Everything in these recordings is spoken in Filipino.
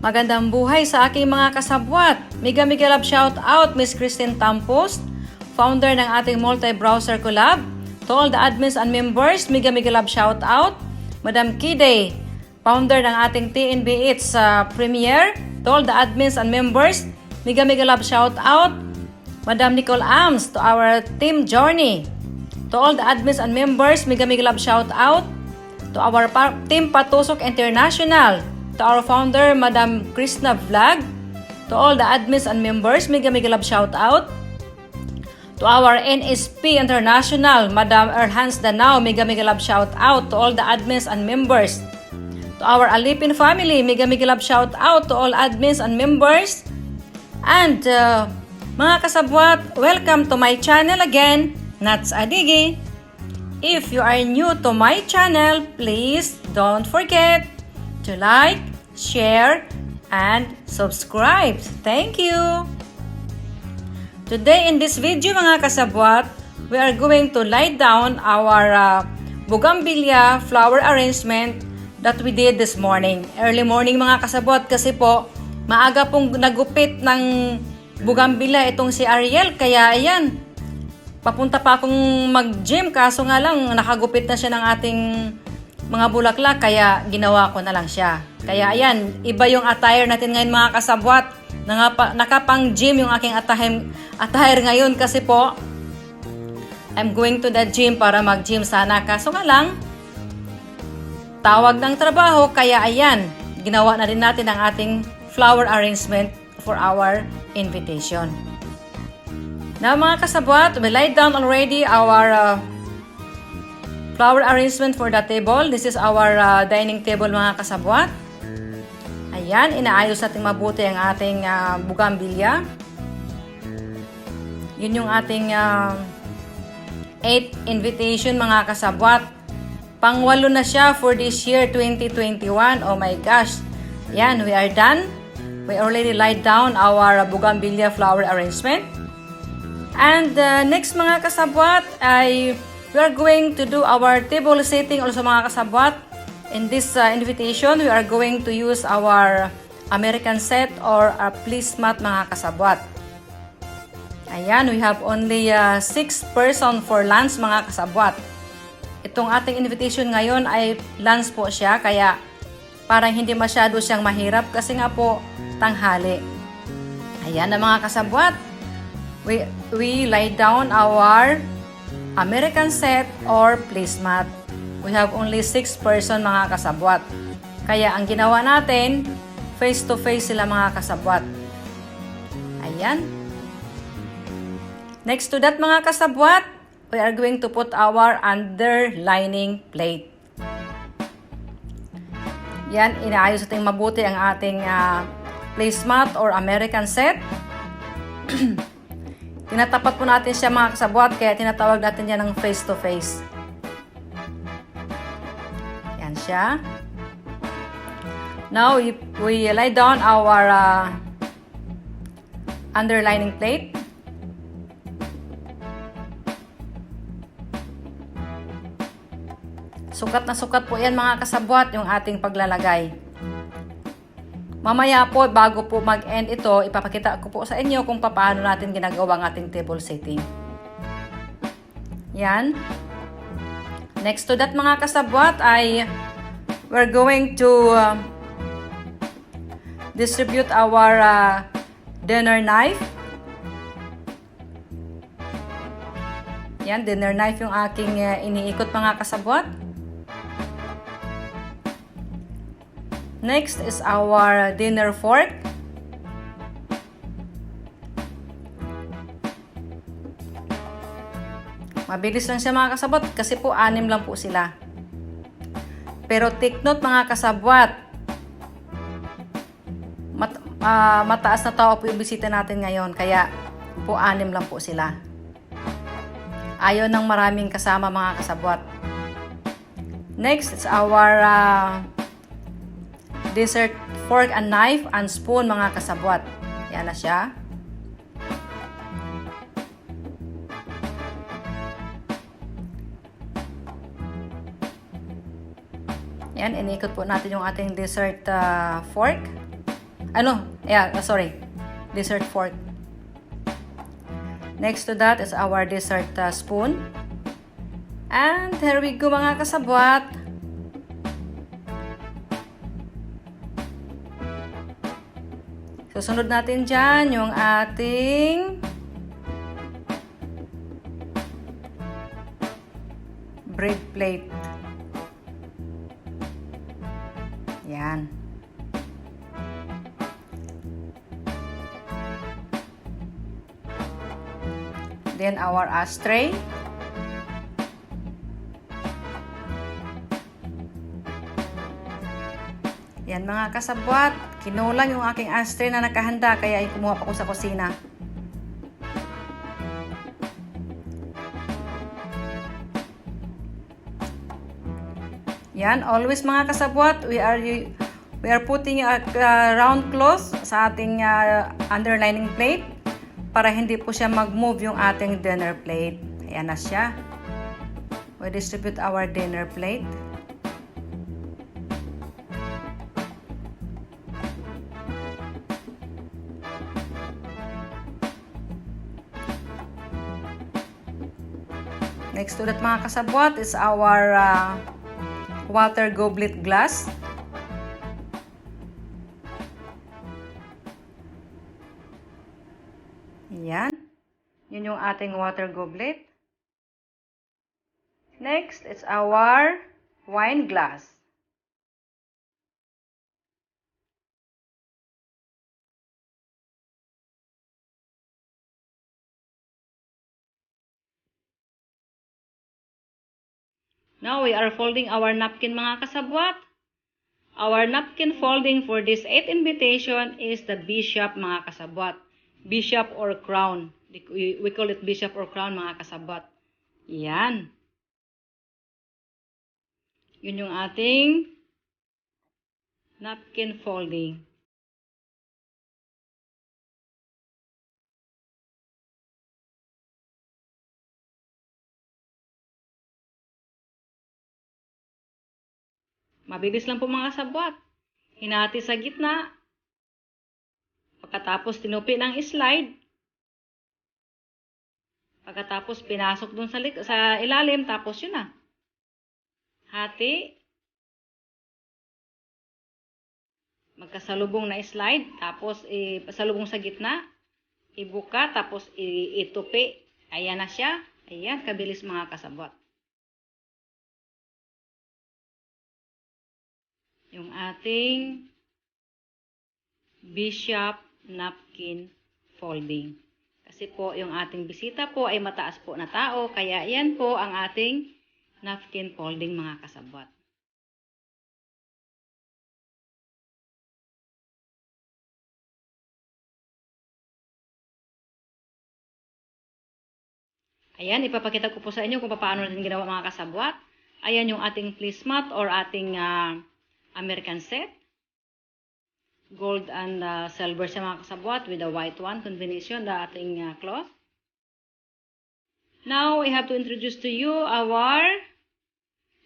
Magandang buhay sa aking mga kasabwat. Mega love shout out Miss Christine Tampos, founder ng ating multi-browser collab. To all the admins and members, mega love shout out. Madam Kide, founder ng ating TNB Eats Premiere. To all the admins and members, mega love shout out. Madam Nicole Ams, to our team Journey. To all the admins and members, mega love shout out. To our team Patusok International. To our founder, Madam Krishna Vlog. To all the admins and members, mega love shout out. To our NSP International, Madam Erhans Danao, mega love shout out. To all the admins and members. To our Alipin family, mega love shout out to all admins and members. And mga kasabwat, welcome to my channel again, Nats Adigi. If you are new to my channel, please don't forget to like, share, and subscribe. Thank you! Today in this video mga kasabwat, we are going to light down our bougainvillea flower arrangement that we did this morning. Early morning mga kasabwat kasi po, maaga pong nagupit ng bougainvillea itong si Ariel. Kaya ayan, papunta pa akong mag-gym kaso nga lang nakagupit na siya ng ating mga bulaklak kaya ginawa ko na lang siya. Kaya ayan, iba yung attire natin ngayon mga kasabwat. Nakapang gym yung aking attire ngayon kasi po I'm going to the gym para mag-gym sana. Kaso nga lang, tawag ng trabaho kaya ayan, ginawa na rin natin ang ating flower arrangement for our invitation. Now mga kasabwat, we laid down already our flower arrangement for the table. This is our dining table mga kasabwat. Ayan, inaayos natin mabuti ang ating bougainvillea. Yun yung ating 8th invitation mga kasabwat. Pang-8 na siya for this year 2021. Oh my gosh. Ayan, we are done. We already laid down our bougainvillea flower arrangement. And next mga kasabwat ay we are going to do our table setting also mga kasabwat. In this invitation, we are going to use our American set or a placemat mga kasabwat. Ayan, we have only 6 person for lunch mga kasabwat. Itong ating invitation ngayon ay lunch po siya kaya parang hindi masyado siyang mahirap kasi nga po tanghali. Ayan na mga kasabwat. We lay down our American set or placemat. We have only 6 person mga kasabwat. Kaya ang ginawa natin, face to face sila mga kasabwat. Ayan. Next to that mga kasabwat, we are going to put our underlining plate. Yan, inaayos natin mabuti ang ating placemat or American set. Tinatapat po natin siya mga kasabwat, kaya tinatawag natin yan ng face to face. Yan siya. Now, we lay down our underlining plate. Sukat na sukat po yan mga kasabwat yung ating paglalagay. Mamaya po, bago po mag-end ito, ipapakita ko po sa inyo kung paano natin ginagawa ang ating table setting. Yan. Next to that mga kasabwat ay we're going to distribute our dinner knife. Yan, dinner knife yung aking iniikot mga kasabwat. Next is our dinner fork. Mabilis lang siya mga kasabwat kasi po 6 lang po sila. Pero take note mga kasabwat, mataas na tao po yung bisita natin ngayon kaya po 6 lang po sila. Ayaw ng maraming kasama mga kasabwat. Next is our dessert fork and knife and spoon mga kasabwat. Yan na siya. Yan, inikot po natin yung ating dessert fork. Sorry. Dessert fork. Next to that is our dessert spoon. And here we go mga kasabwat. Susunod natin dyan yung ating bread plate. Yan. Then our ashtray. Yan mga kasabwat, kinulang yung aking ashtray na nakahanda kaya ay kumuha pa ko sa kusina. Yan, always mga kasabwat, we are putting a round cloth sa ating underlining plate para hindi po siya mag-move yung ating dinner plate. Ayan na siya. We distribute our dinner plate. Next to that mga kasabwat is our water goblet glass. Yan. Yun yung ating water goblet. Next, it's our wine glass. Now, we are folding our napkin mga kasabwat. Our napkin folding for this 8th invitation is the bishop mga kasabwat. Bishop or crown. We call it bishop or crown mga kasabwat. Yan. Yun yung ating napkin folding. Mabilis lang po mga kasabwat. Hinati sa gitna. Pagkatapos tinupi ng slide. Pagkatapos pinasok dun sa ilalim. Tapos yun na. Hati. Magkasalubong na slide. Tapos pasalubong sa gitna. Ibuka. Tapos itupi. Ayan na siya. Ayan. Kabilis mga kasabwat. Yung ating bishop napkin folding. Kasi po, yung ating bisita po ay mataas po na tao, kaya yan po ang ating napkin folding mga kasabwat. Ayan, ipapakita ko po sa inyo kung paano natin ginawa mga kasabwat. Ayan yung ating placemat or ating American set. Gold and silver siya mga kasabwat with the white one combination, the ating cloth. Now, we have to introduce to you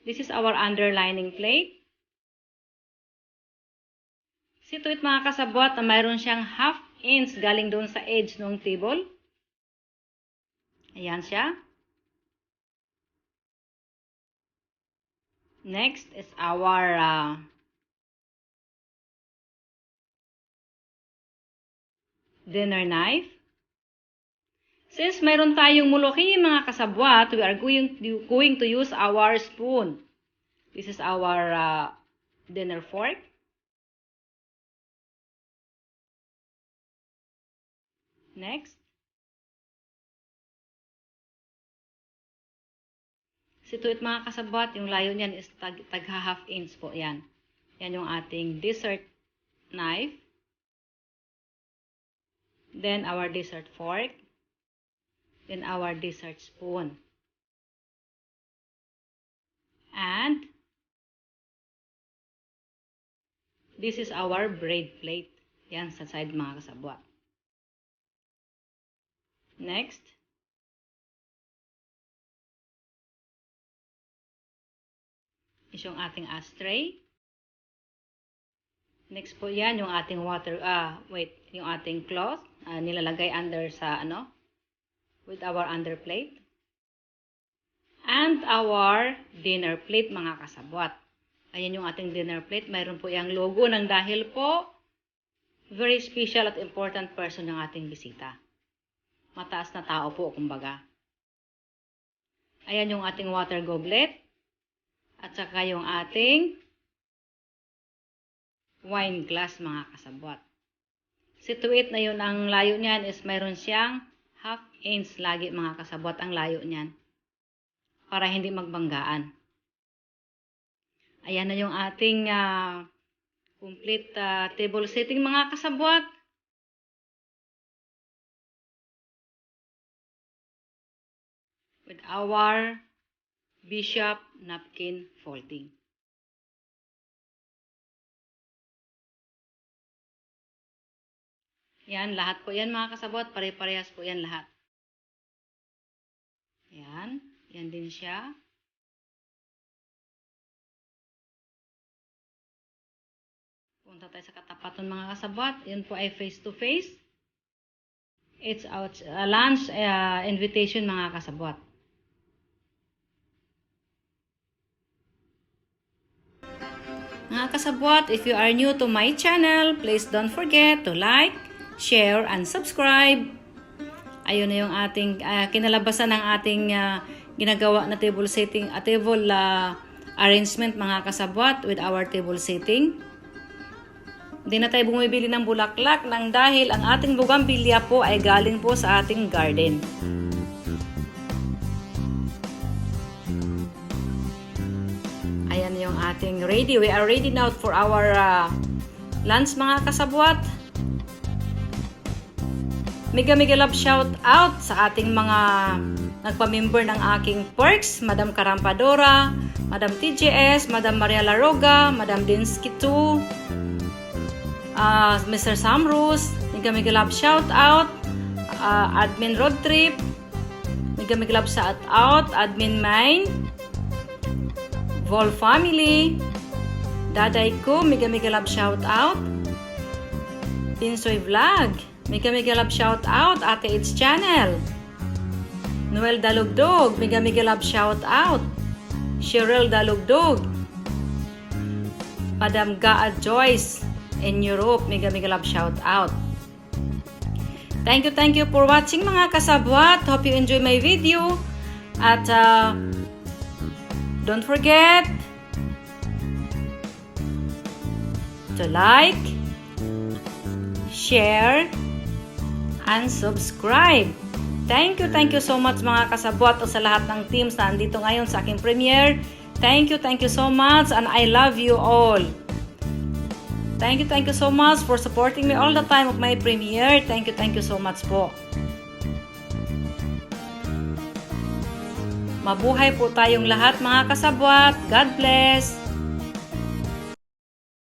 this is our underlining plate. See to it mga kasabwat na mayroon siyang 1/2 inch galing doon sa edge ng table. Ayan siya. Next is our dinner knife. Since mayroon tayong muluki mga kasabwat, we are going to use our spoon. This is our dinner fork. Next. Sito it mga kasabwat, yung layo niyan is tag 1/2 inch po. Yan. Yan yung ating dessert knife. Then our dessert fork. Then our dessert spoon. And this is our bread plate. Yan sa side mga kasabwat. Next. Is yung ating ashtray. Next po yan, yung ating yung ating cloth, nilalagay under sa with our underplate. And our dinner plate, mga kasabwat. Ayan yung ating dinner plate. Mayroon po yung logo ng dahil po, very special at important person yung ating bisita. Mataas na tao po, kumbaga. Ayan yung ating water goblet. At saka yung ating wine glass, mga kasabwat. Situate na yun, ang layo niyan is mayroon siyang 1/2 inch lagi, mga kasabwat, ang layo niyan. Para hindi magbanggaan. Ayan na yung ating complete table setting, mga kasabwat. With our bishop napkin folding. Yan, lahat po yan, mga kasabwat. Pare-parehas po yan lahat. Yan. Yan din siya. Punta tayo sa katapatan, mga kasabwat. Yan po ay face to face. It's a lunch invitation, mga kasabwat. Mga kasabwat, if you are new to my channel, please don't forget to like, share, and subscribe. Ayun na yung ating kinalabasan ng ating ginagawa na table setting, table arrangement, mga kasabwat, with our table setting. Hindi na tayo bumibili ng bulaklak dahil ang ating bougainvillea po ay galing po sa ating garden. Ayan yung ating ready. We are ready now for our lunch, mga kasabwat. Mega love shout out sa ating mga nagpa-member ng aking perks, Madam Carampadora, Madam TJS, Madam Maria Laroga, Madam Dinsky 2, Mr. Samrus, mega love shout out, Admin Road Trip, mega love shout out, Admin Mine, Vol Family, Daday ko, mega love shout out, Pinsoy Vlog, mega love shout out, Ate It's Channel, Noel Dalugdog, mega love shout out, Cheryl Dalugdog, Madam Gaa Joyce in Europe, mega love shout out. Thank you for watching, mga kasabwat. Hope you enjoy my video. At don't forget to like, share, and subscribe. Thank you so much, mga kasabwat, o sa lahat ng teams na andito ngayon sa aking premiere. Thank you so much, and I love you all. Thank you so much for supporting me all the time of my premiere. Thank you so much po. Mabuhay po tayong lahat, mga kasabwat. God bless.